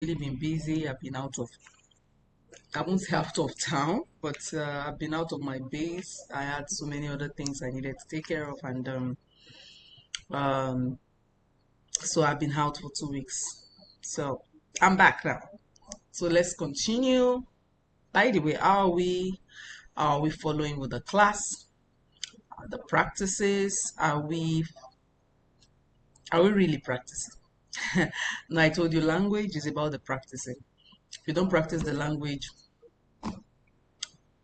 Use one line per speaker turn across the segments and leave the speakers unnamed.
Really been busy. I won't say out of town, but I've been out of my base. I had so many other things I needed to take care of, and um, so I've been out for 2 weeks. So I'm back now. So let's continue. By the way, how are we? Are we following with the class? The practices? Are we really practicing? Now I told you language is about the practicing. If you don't practice the language,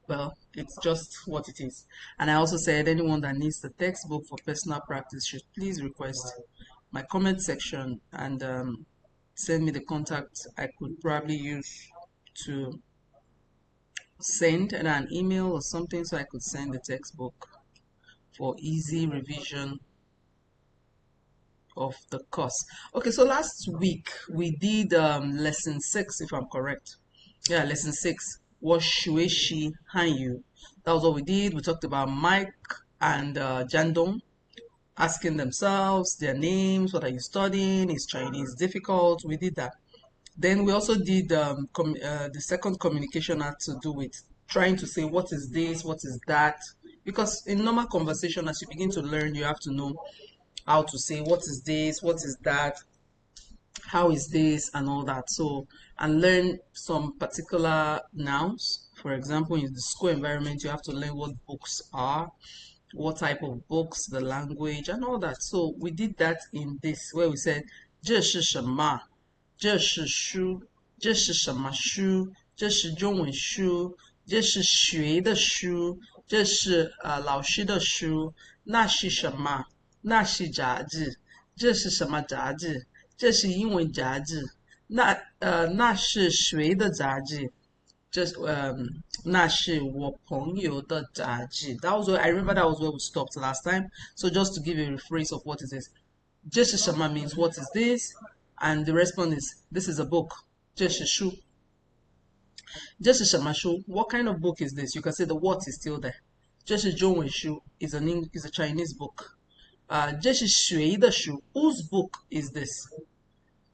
well, it's just what it is. And I also said anyone that needs the textbook for personal practice should please request my comment section and send me the contact I could probably use to send an email or something so I could send the textbook for easy revision of the course. Okay, so last week we did lesson 6, if I'm correct. Yeah, lesson 6 was Shueshi Hanyu. That was what we did. We talked about Mike and Jandong asking themselves their names. What are you studying? Is Chinese difficult? We did that. Then we also did the second communication had to do with trying to say what is this, what is that. Because in normal conversation, as you begin to learn, you have to know how to say what is this, what is that, how is this, and all that. So, and learn some particular nouns. For example, in the school environment, you have to learn what books are, what type of books, the language, and all that. So we did that in this, where we said 这是什么，这是书，这是什么书，这是中文书，这是学的书，这是老师的书，那是什么？那是杂志，这是什么杂志？这是英文杂志，那是谁的杂志？那是我朋友的杂志。That was where I remember that was where we stopped last time. So just to give you a rephrase of what is this. 这是什么 means what is this? And the response is this is a book. 这是书。这是什么书? What kind of book is this? You can say the what is still there. 这是中文书 is is a Chinese book. 这是谁的书? Whose book is this?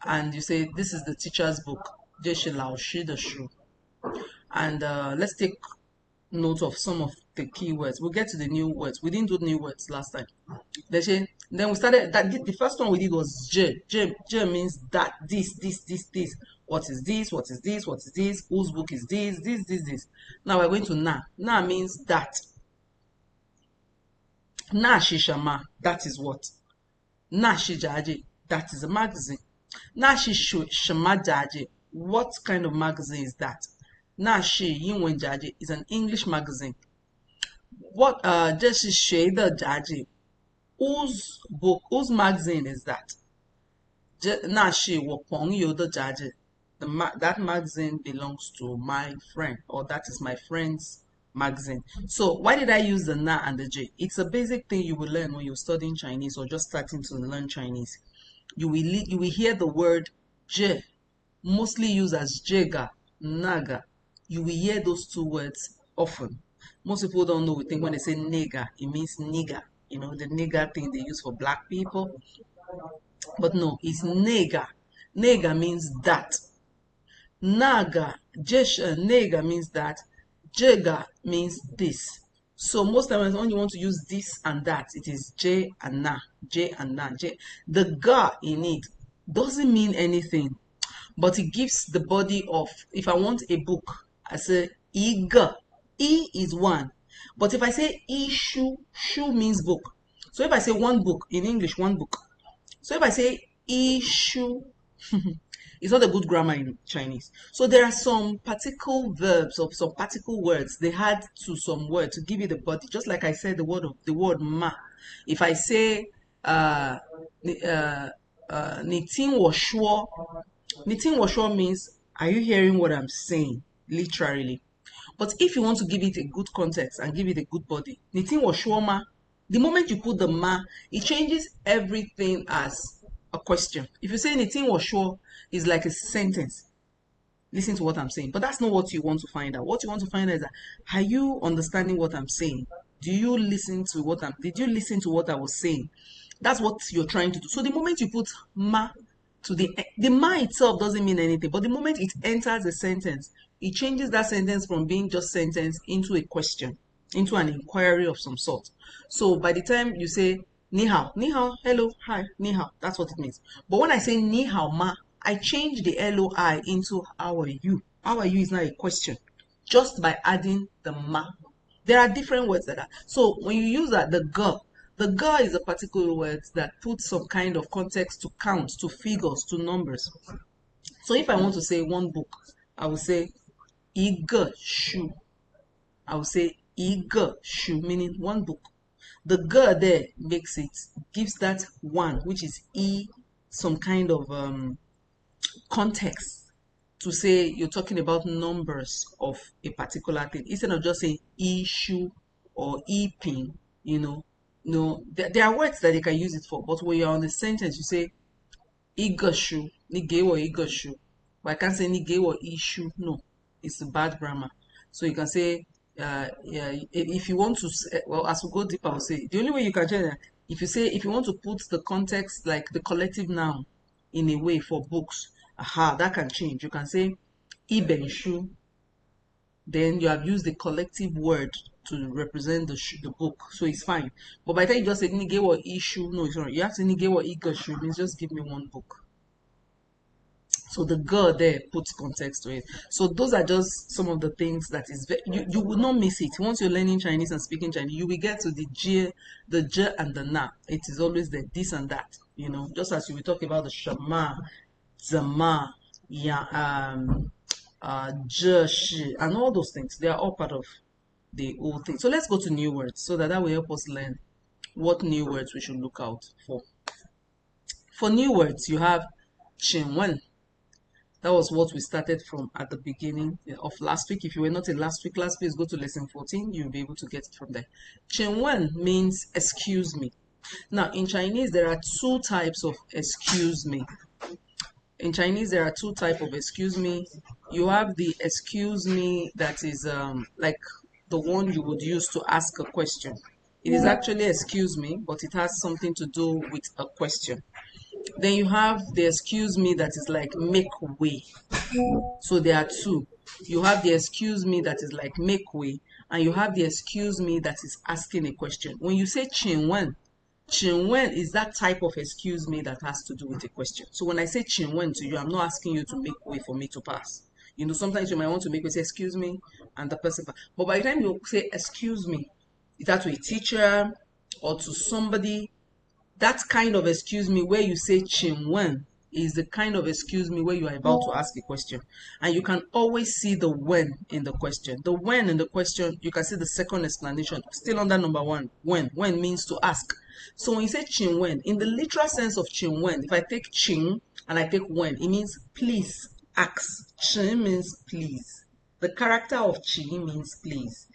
And you say this is the teacher's book. 这是老师的书. And let's take note of some of the key words. We'll get to the new words. We didn't do new words last time. Then we started that the first one we did was J. J means that, this. What is this? What is this? What is this? Whose book is this? Now we're going to Na. Na means that. Na Shishama, that is what. Na Shijaji, that is a magazine. Na Shishamajaji, what kind of magazine is that? Na Shi Yinwenjaji is an English magazine. What this is Shade Jaji. Whose book, whose magazine is that? Na Shi Wopong the Jaji. That magazine belongs to my friend, or that is my friend's magazine. So why did I use the na and the j? It's a basic thing you will learn when you're studying Chinese or just starting to learn Chinese. You will hear the word j, mostly used as jega, naga. You will hear those two words often. Most people don't know. We think when they say nigger, it means nigger. You know, the nigger thing they use for black people. But no, it's nigger. Nigger means that. Naga, nega means that. Jega means this. So most times when you want to use this and that, it is J and na. J and na. J. The ga in it doesn't mean anything, but it gives the body of, if I want a book, I say iga. E is one. But if I say ishu, shu means book. So if I say one book, in English, one book. So if I say ishu, it's not a good grammar in Chinese. So there are some particle verbs or some particle words. They add to some word to give you the body. Just like I said, the word ma. If I say nitin wo shuo, nitin wo shuo means are you hearing what I'm saying? Literally. But if you want to give it a good context and give it a good body, nitin wo shuo ma. The moment you put the ma, it changes everything as a question. If you say anything was sure, is like a sentence. Listen to what I'm saying. But that's not what you want to find out. What you want to find out is that, are you understanding what I'm saying? Did you listen to what I was saying? That's what you're trying to do. So the moment you put ma, to the ma itself doesn't mean anything, but the moment it enters a sentence, it changes that sentence from being just sentence into a question, into an inquiry of some sort. So by the time you say ni hao, hello, hi, ni hao, that's what it means. But when I say ni hao ma, I change the LOI into how are you. How are you is now a question, just by adding the ma. There are different words that are. So when you use that, the ga is a particular word that puts some kind of context to count, to figures, to numbers. So if I want to say one book, I will say iga shu. I will say iga shu, meaning one book. The ga there makes it, gives that one, which is e, some kind of context to say you're talking about numbers of a particular thing instead of just saying issue or e-pin, you know. No, there are words that they can use it for, but when you're on the sentence, you say igashu, nigewo igashu. But I can't say nigewo issue. No, it's bad grammar. So you can say, yeah, if you want to, well, as we go deeper, I'll say the only way you can change that if you say if you want to put the context like the collective noun in a way for books, aha, that can change. You can say ibenshu, then you have used the collective word to represent the book, so it's fine. But by the time you just say nigewo issue, no, it's not. You have to nigewo igashu means just give me one book. So the girl there puts context to it. So those are just some of the things that is you will not miss it. Once you're learning Chinese and speaking Chinese, you will get to the j and the na. It is always the this and that. Just as you will talk about the shama, zama, ya, shi, and all those things. They are all part of the whole thing. So let's go to new words so that will help us learn what new words we should look out for. For new words, you have Qinwen. That was what we started from at the beginning of last week. If you were not in last week, please go to lesson 14. You'll be able to get it from there. Chen means excuse me. Now, in Chinese, there are two types of excuse me. In Chinese, there are two types of excuse me. You have the excuse me that is like the one you would use to ask a question. It is actually excuse me, but it has something to do with a question. Then you have the excuse me that is like make way. So there are two. You have the excuse me that is like make way, and you have the excuse me that is asking a question. When you say Chinwen is that type of excuse me that has to do with a question. So when I say Chinwen to you, I'm not asking you to make way for me to pass. Sometimes you might want to make me say excuse me, and the person. But by the time you say excuse me, is that to a teacher or to somebody? That kind of excuse me where you say Chinwen is the kind of excuse me where you are about to ask a question. And you can always see the when in the question. The when in the question, you can see the second explanation, still under number one. When means to ask. So when you say Chinwen, in the literal sense of Chinwen, if I take Chin and I take when, it means please, ask. Chin means please. The character of Chin means please.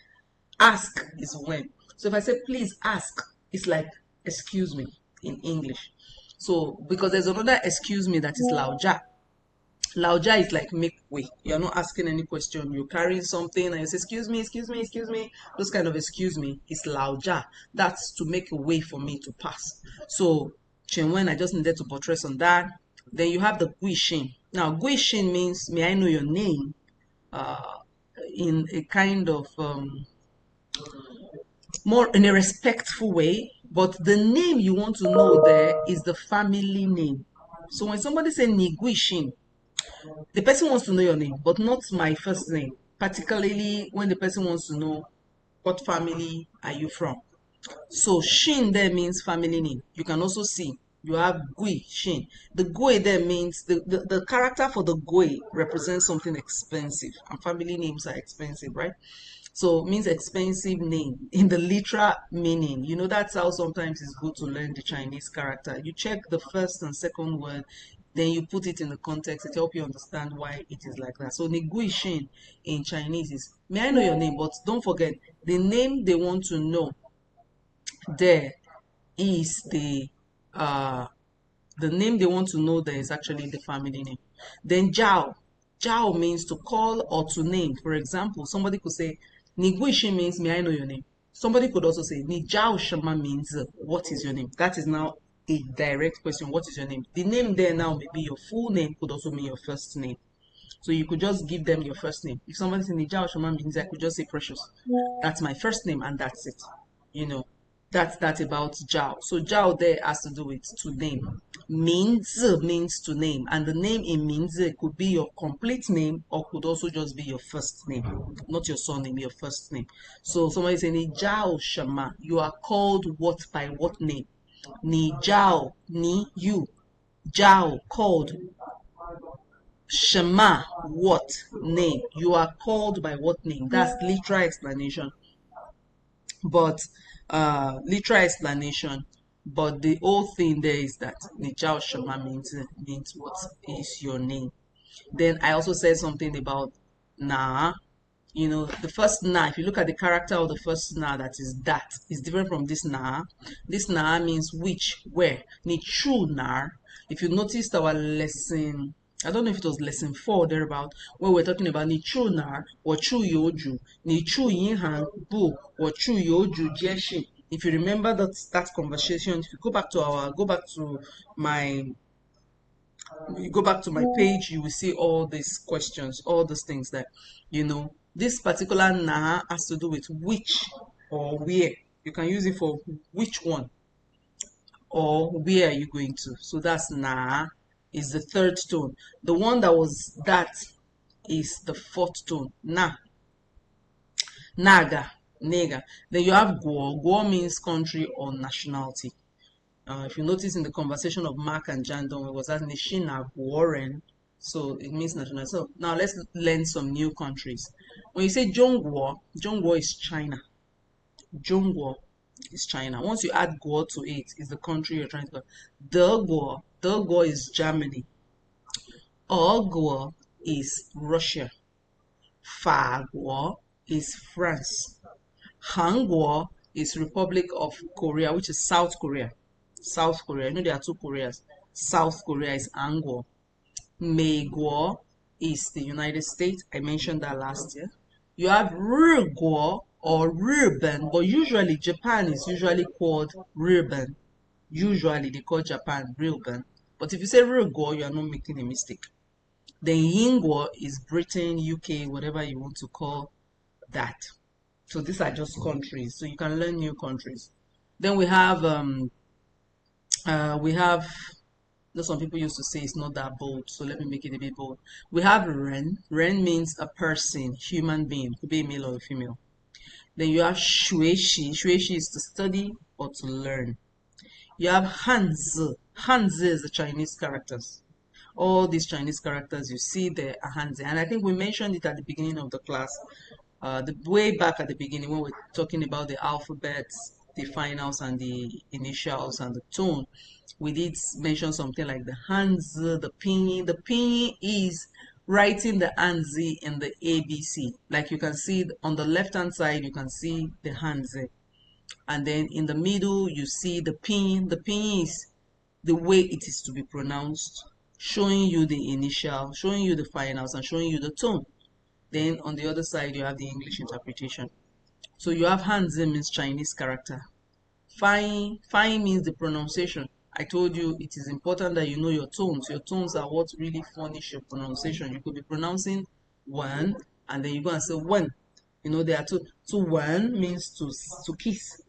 Ask is when. So if I say please ask, it's like excuse me in English. So because there's another excuse me that is Laoja. Laoja is like make way. You're not asking any question. You're carrying something and you say excuse me, excuse me, excuse me. Those kind of excuse me is Laoja. That's to make a way for me to pass. So Chenwen, I just needed to buttress on that. Then you have the Guishin. Now Guishin means may I know your name? In a kind of more in a respectful way, but the name you want to know there is the family name. So when somebody say Niguishin, the person wants to know your name, but not my first name, particularly when the person wants to know what family are you from. So Shin there means family name. You can also see you have Gui, Shin. The Gui there means the character for the Gui represents something expensive, and family names are expensive, right? So means expensive name in the literal meaning. That's how sometimes it's good to learn the Chinese character. You check the first and second word, then you put it in the context. It helps you understand why it is like that. So Nigui Shin in Chinese is, may I know your name? But don't forget, the name they want to know there is the name they want to know there is actually the family name. Then Jiao. Jiao means to call or to name. For example, somebody could say, Niguishi means may I know your name? Somebody could also say, Ni Jiao Shama means what is your name? That is now a direct question, what is your name? The name there now may be your full name, could also mean your first name. So you could just give them your first name. If somebody's in the Jao Shaman means, I could just say Precious. That's my first name and that's it. You know, that's about Jao. So Jao there has to do with to name. Minzi means to name, and the name in Minzi could be your complete name or could also just be your first name, not your surname, your first name. So somebody saying Jao Shama, you are called what by what name? Ni Jao, ni you. Jao called. Shema, what name? You are called by what name? That's literal explanation. But literal explanation. But the whole thing there is that Nijao Shema means what is your name. Then I also said something about Na. You know, the first na, if you look at the character of the first na, that is different from this na. This na means which, where. Ni true na. If you noticed our lesson, I don't know if it was lesson 4 thereabout, where we're talking about ni true na or true yoju, ni true yinhan bu or true yoju jeshi. If you remember that conversation, if you go back to my you go back to my page, you will see all these questions, all these things that, this particular na has to do with which or where. You can use it for which one or where are you going to. So that's na is the third tone. The one that was that is the fourth tone. Na, naga, nega. Then you have guo. Guo means country or nationality. If you notice in the conversation of Mark and Jandon, it was asking Shina Warren, so it means national. So now let's learn some new countries. When you say Zhongguo, Zhongguo is China. Zhongguo is China. Once you add Guo to it, is the country you're trying to go. Deguo is Germany. Oguo is Russia. Faguo is France. Hanguo is Republic of Korea, which is South Korea. South Korea. You know there are two Koreas. South Korea is Angwo. Meiguo is the United States. I mentioned that last year. You have Ruguo or Ruben, but usually Japan is usually called Ruben. Usually they call Japan Ruben. But if you say Ruguo, you are not making a mistake. Then Yingguo is Britain, UK, whatever you want to call that. So these are just countries. So you can learn new countries. Then we have, some people used to say it's not that bold, so let me make it a bit bold. We have Ren. Ren means a person, human being, could be a male or a female. Then you have Shueshi. Shueshi is to study or to learn. You have Hanzi. Hanzi is the Chinese characters. All these Chinese characters you see there are Hanzi. And I think we mentioned it at the beginning of the class. The way back at the beginning when we're talking about the alphabets, the finals and the initials and the tone, we did mention something like the Hanzi, the pinyin. The pinyin is writing the Hanzi in the ABC. Like you can see on the left hand side, you can see the Hanzi. And then in the middle, you see the pinyin. The pinyin is the way it is to be pronounced, showing you the initial, showing you the finals, and showing you the tone. Then on the other side, you have the English interpretation. So you have Hanzi means Chinese character. Fine means the pronunciation. I told you it is important that you know your tones. Your tones are what really furnish your pronunciation. You could be pronouncing one and then you go and say one. There are two. So one means to kiss.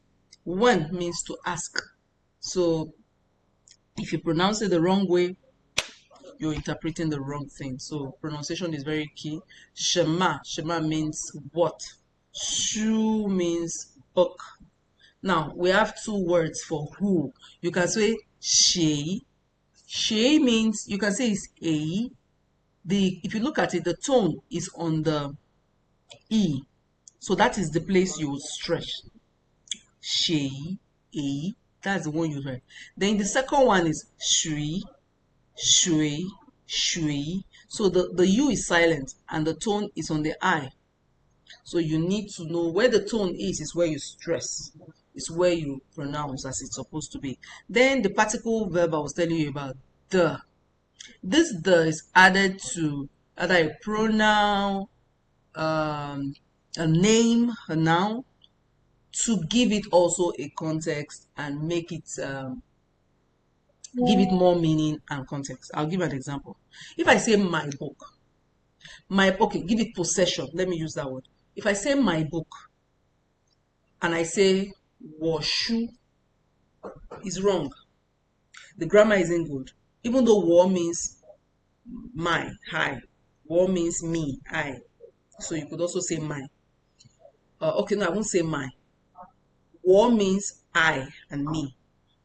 One means to ask. So if you pronounce it the wrong way, you're interpreting the wrong thing. So pronunciation is very key. Shema. Shema means what? Shu means book. Now we have two words for who. You can say she. She means you can say it's a. If you look at it, the tone is on the e. So that is the place you will stretch. She, a. That's the one you heard. Then the second one is shui, shui, shui. So the U is silent and the tone is on the I. So you need to know where the tone is where you stress. It's where you pronounce as it's supposed to be. Then the particle verb I was telling you about, the. This the is added to either a pronoun, a name, a noun, to give it also a context and make it give it more meaning and context. I'll give an example. If I say my book, okay, give it possession. Let me use that word. If I say my book and I say washu, is wrong. The grammar isn't good. Even though war means my, I. War means me, I. So you could also say my. Okay, no, I won't say my. War means I and me.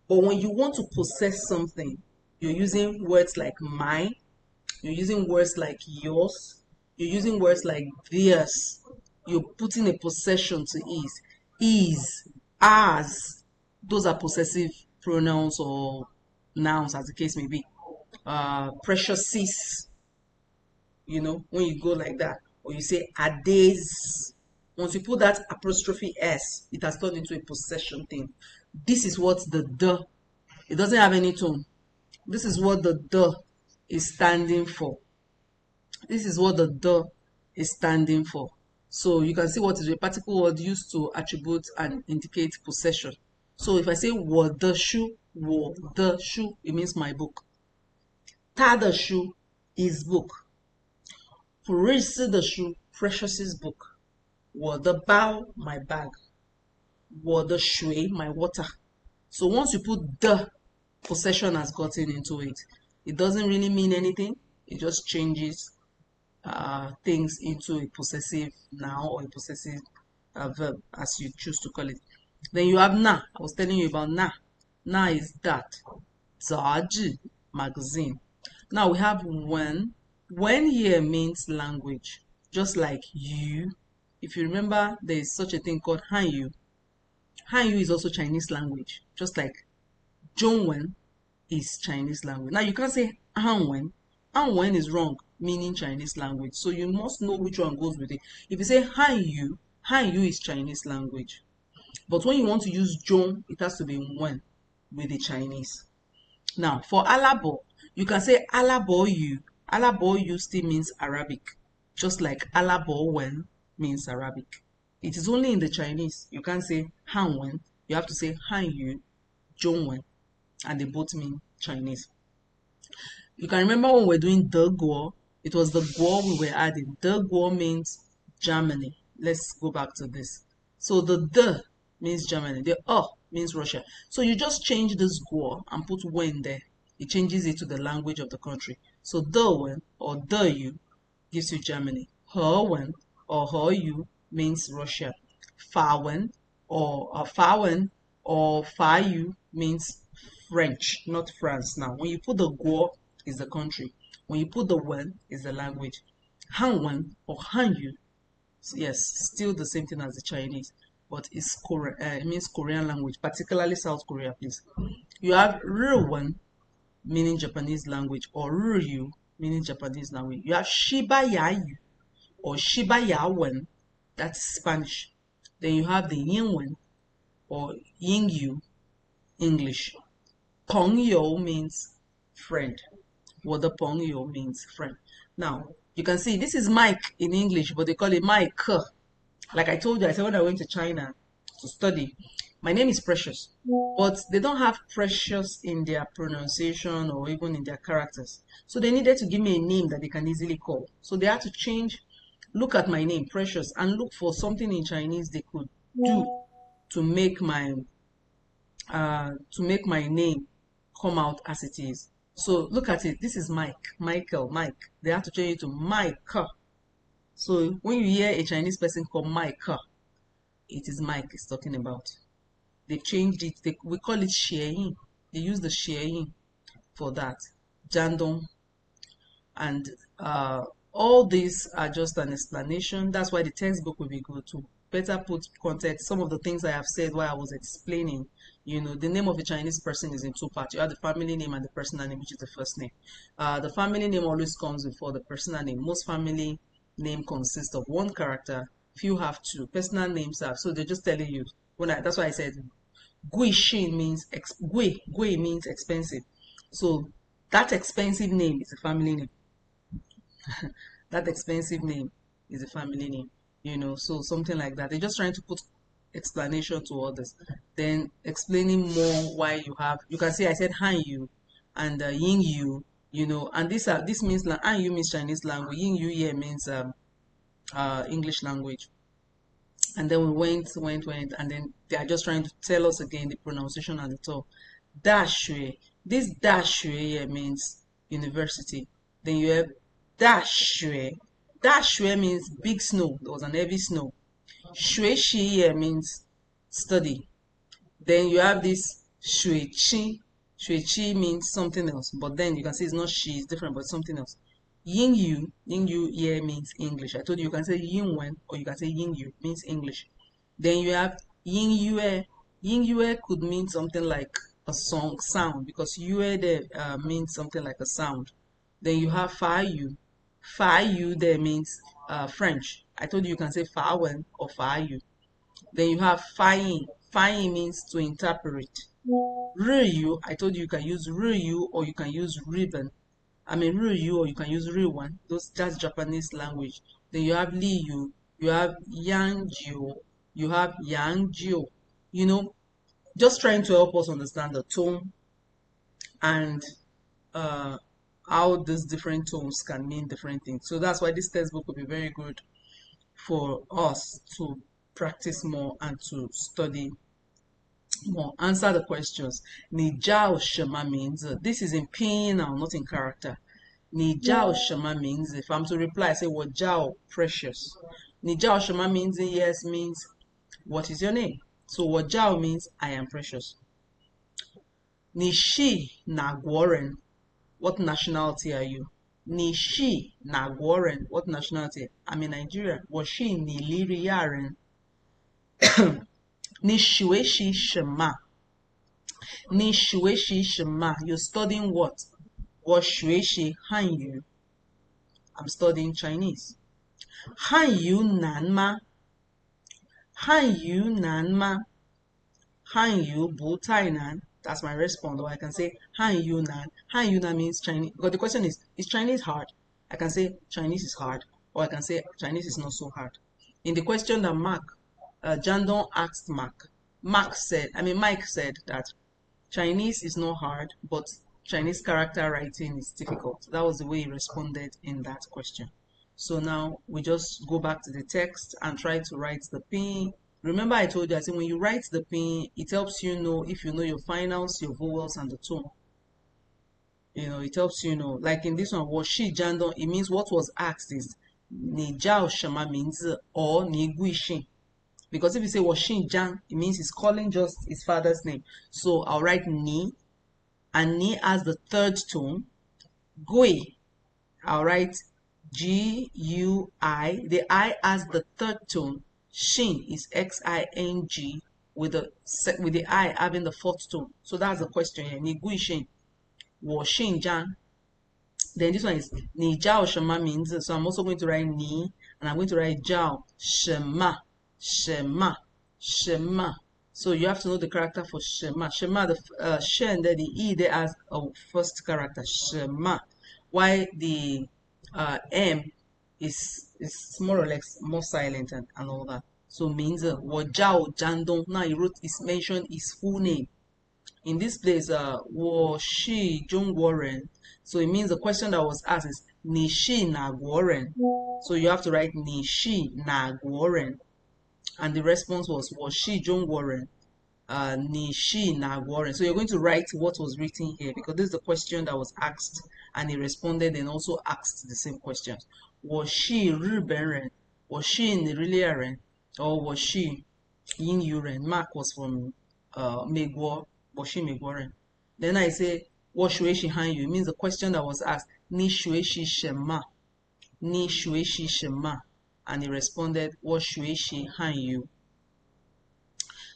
But when you want to possess something, you're using words like my, you're using words like yours, you're using words like theirs. You're putting a possession to is, as. Those are possessive pronouns or nouns, as the case may be. Precious sis, when you go like that, or you say ades. Once you put that apostrophe s, it has turned into a possession thing. This is what the the. It doesn't have any tone. This is what the is standing for. This is what the is standing for. So you can see what is a particle word used to attribute and indicate possession. So if I say wo the shoe, it means my book. Ta the shoe is book. Precious the shoe, Precious's book. Wo the bow, my bag. Wo the shui, my water. So once you put the, possession has gotten into it. It doesn't really mean anything. It just changes things into a possessive noun or a possessive verb, as you choose to call it. Then you have na. I was telling you about na. Na is that. 杂志 magazine. Now we have when. When here means language, just like you. If you remember, there is such a thing called Hanyu. Hanyu is also Chinese language, just like Zhongwen is Chinese language. Now you can't say Hanwen. Hanwen is wrong, meaning Chinese language. So you must know which one goes with it. If you say Hanyu, Hanyu is Chinese language. But when you want to use Zhong, it has to be Wen with the Chinese. Now for Alabo, you can say Alaboyu. Alaboyu still means Arabic, just like Alabowen means Arabic. It is only in the Chinese. You can't say Hanwen. You have to say Hanyu, Zhongwen, and they both mean Chinese. You can remember when we're doing the Guo, it was the Guo we were adding. The Guo means Germany. Let's go back to this. So the means Germany. The means Russia. So you just change this Guo and put when there. It changes it to the language of the country. So the when or the you gives you Germany. Her when or her you means Russia. Fa when or fa you means French, not France. Now, when you put the Guo, is the country. When you put the Wen, is the language. Han Wen or Han Yu, yes, still the same thing as the Chinese, but it means Korean language, particularly South Korea, please. You have Ruwen, meaning Japanese language, or Ryu, meaning Japanese language. You have Shiba Yayu or Shiba Yawen, that's Spanish. Then you have the Yinwen or Yingyu, English. Pengyo means friend. What the Pengyo means friend. Now, you can see this is Mike in English, but they call it Mike. Like I told you, I said when I went to China to study, my name is Precious, but they don't have Precious in their pronunciation or even in their characters. So they needed to give me a name that they can easily call. So they had to look at my name, Precious, and look for something in Chinese they could do to make my name come out as it is. So look at it. This is Mike, Michael, Mike. They have to change it to Mike. So when you hear a Chinese person called Mike, it is Mike is talking about. They've changed it. We call it Xiaoyin. They use the Xiaoyin for that. Jandong. And all these are just an explanation. That's why the textbook will be good to better put context. Some of the things I have said while I was explaining, the name of a Chinese person is in two parts. You have the family name and the personal name, which is the first name. The family name always comes before the personal name. Most family name consists of one character. Few have two. Personal names have. So they're just telling you. That's why I said Gui Shin means Gui means expensive. So that expensive name is a family name. That expensive name is a family name. So something like that. They're just trying to put explanation to others, then explaining more why you can see I said Han Yu, and Ying Yu, and this means An Yu means Chinese language, Ying Yu here means English language. And then we went, and then they are just trying to tell us again the pronunciation at the top. Dashue. This Dashue here means university. Then you have Dashue. Dashue means big snow. There was an heavy snow. Shueshi here means study. Then you have this Shuechi. Shuechi means something else, but then you can see it's not she, it's different, but something else. Ying Yu here means English. I told you can say Yin Wen or you can say Ying Yu means English. Then you have Ying Yue. Ying Yue could mean something like a song sound because Yue there means something like a sound. Then you have Fa Yu. Fa Yu there means French. I told you can say Fa Wen or Fa Yu. Then you have Fa Yin. Fa Yin means to interpret. Ryu, I told you can use Ryu or you can use ribbon. I mean Ryu or you can use Ryuan. That's Japanese language. Then you have Liu, you have Yangjiu, you have Yangjiu. Just trying to help us understand the tone and how these different tones can mean different things. So that's why this textbook will be very good for us to practice more and to study more. Answer the questions. Ni Jiao Shema means this is in pinyin now, not in character. Ni Jiao Shema means if I'm to reply, I say what Jiao precious. Ni Jiao Shema means yes means what is your name? So what Jiao means I am precious. Ni Shi Na Guoren, what nationality are you? Ni Shi Na Guoren, what nationality? I'm in Nigeria. What Shi Ni Liri Yaren. Ni Shueshi Shema. Ni Shueshi Shema. You're studying what? What Shueshi Hanyu. I'm studying Chinese. Hanyu Nanma. Hanyu Nanma. Hanyu Bu Tainan. That's my response. Or I can say Hanyu Nan. Hanyu Nan means Chinese. Because the question is Chinese hard? I can say Chinese is hard. Or I can say Chinese is not so hard. In the question that Jandon asked Mike said that Chinese is not hard, but Chinese character writing is difficult. That was the way he responded in that question. So now we just go back to the text and try to write the pinyin. Remember I told you, I said when you write the pinyin, it helps you know if you know your finals, your vowels, and the tone. It helps you know. Like in this one, Washi Jandon, it means what was asked is Ni Jiao Shema means or Ni Guishin. Because if you say Washin Jan, it means he's calling just his father's name. So I'll write Ni, and Ni as the third tone. Gui, I'll write G-U-I. The I as the third tone. Shin is X-I-N-G with the I having the fourth tone. So that's the question here. Ni Gui Shin. Washin Jan. Then this one is Ni Jiao Shema means, so I'm also going to write Ni, and I'm going to write Jiao Shema. Shema, Shema. So you have to know the character for Shema. Shema, the Shen there, the E there as a first character. Shema. Why the M is more or less more silent and all that. So means Wajao Jandong. Now he mentioned his full name. In this place, Wo Shi Zhong Warren. So it means the question that was asked is Ni Shi Na Warren. So you have to write Ni Shi Na Warren. And the response was Shi Zhong Warren, Ni Shi Na Warren. So you're going to write what was written here because this is the question that was asked, and he responded and also asked the same questions. Was she Riben Ren? Was she Nirilia Ren? Or was she Yin Yu Ren? Mark was from Megwo, was she Megwo Ren? Then I say, what Shue Shi Han Yu? It means the question that was asked, Ni Shue Shi Shema. Ni Shue Shi Shema. And he responded, what Shue Shi Han Yu?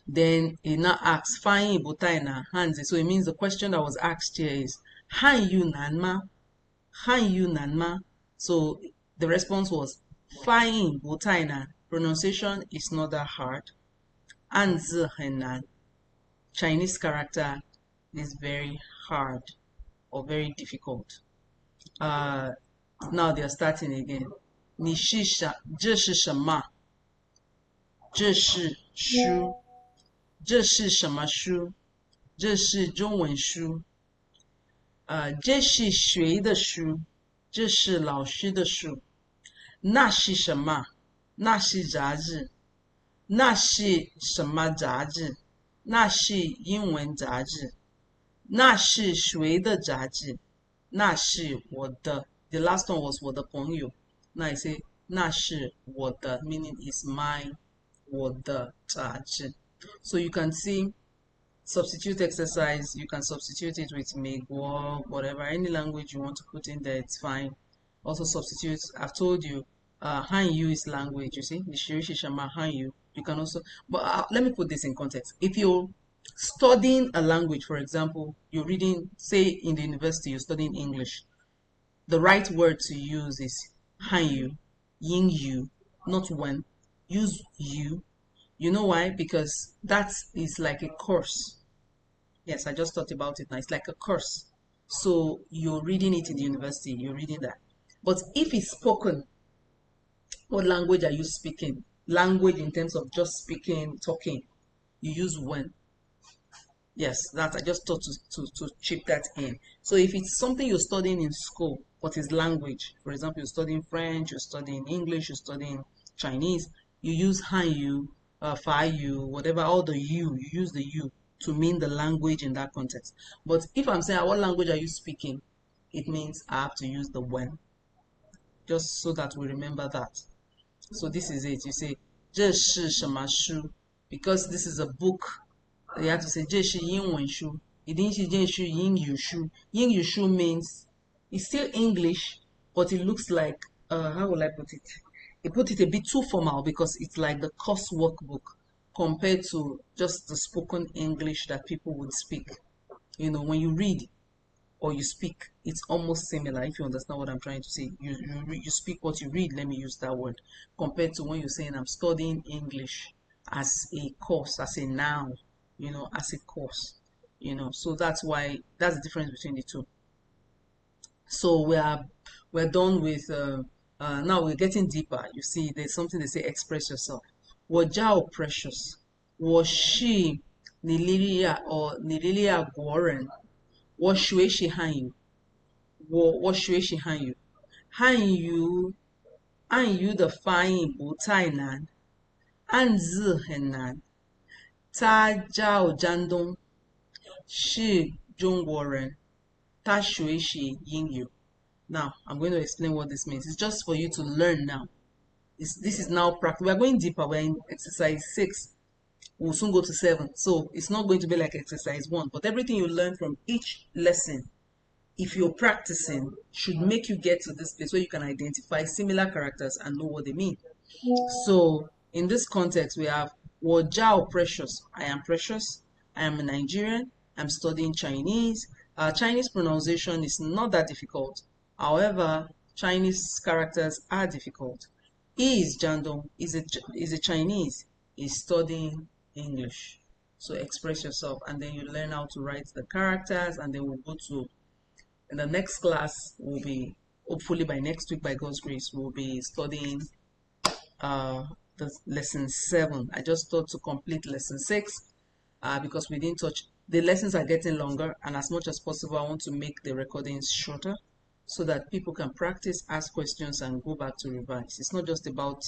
Then he now asks, Fayin Butaina Hanzi. So it means the question that was asked here is, Han Yu Nanma? Han Yu Nanma? So the response was, Fayin Butaina. Pronunciation is not that hard. Anzi Henan. Chinese character is very hard or very difficult. Now they are starting again. 你是什？这是什么？这是书。这是什么书？这是中文书。这是谁的书？这是老师的书。那是什么？那是杂志。那是什么杂志？那是英文杂志。那是谁的杂志？那是我的。The last one was 我的朋友。那I say 那是我的 meaning is mine 我的杂志。So you can see substitute exercise. You can substitute it with 美国 whatever any language you want to put in there. It's fine. Also substitute. I've told you. Hanyu is language. You see, Nishirishi Shama Hanyu. You can also. But let me put this in context. If you're studying a language, for example, you're reading, say in the university, you're studying English. The right word to use is Hanyu, Yingyu, not when. Use you. You know why? Because that is like a course. Yes, I just thought about it now. It's like a course. So you're reading it in the university, you're reading that. But if it's spoken, what language are you speaking? Language in terms of just speaking, talking. You use when. Yes, that I just thought to chip that in. So if it's something you're studying in school, what is language? For example, you're studying French, you're studying English, you're studying Chinese, you use Hanyu, Fayu, whatever, all the you use the you to mean the language in that context. But if I'm saying, what language are you speaking? It means I have to use the when, just so that we remember that. So this is it. You say, 这是什么书? Because this is a book, you have to say 这是英文书. It didn't say 这是英语书. 英语书 means it's still English, but it looks like, how will I put it? I put it a bit too formal because it's like the course workbook compared to just the spoken English that people would speak. You know, when you read or you speak, it's almost similar. If you understand what I'm trying to say, you speak what you read. Let me use that word compared to when you're saying I'm studying English as a course, as a noun, you know, as a course, you know. So that's why that's the difference between the two. So we're done with. Now we're getting deeper. You see, there's something they say: express yourself. Wajao precious. Was she Nililia or Nililia Goren? Was she hanyu? Was she hanyu? Hanyu, hanyu the fine butai nan. An zi henan. Ta jiao jandong. Shi Jongworen. Ta shui shi yingyu. Now, I'm going to explain what this means. It's just for you to learn now. This is now practice. We're going deeper. We're in exercise 6. We'll soon go to 7. So it's not going to be like exercise 1. But everything you learn from each lesson, if you're practicing, should make you get to this place where you can identify similar characters and know what they mean. So in this context, we have Wojao precious. I am precious. I am a Nigerian. I'm studying Chinese. Chinese pronunciation is not that difficult. However, Chinese characters are difficult. He is Jandong, is a Chinese, is studying English. So express yourself, and then you learn how to write the characters, and then we'll go to, in the next class, we'll be, hopefully by next week, by God's grace, we'll be studying the lesson 7. I just thought to complete lesson 6 because we didn't touch, the lessons are getting longer, and as much as possible, I want to make the recordings shorter so that people can practice, ask questions, and go back to revise. It's not just about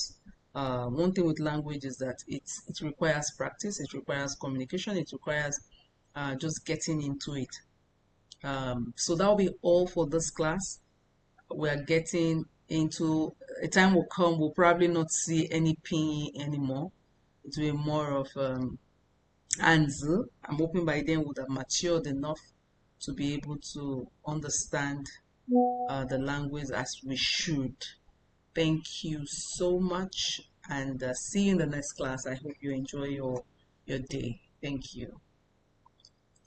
one thing with language is that it requires practice, it requires communication, it requires just getting into it. So that will be all for this class. We're getting into a time will come, we'll probably not see any pinyin anymore. It will be more of Anzi. I'm hoping by then would have matured enough to be able to understand the language as we should. Thank you so much, and see you in the next class. I hope you enjoy your day. Thank you.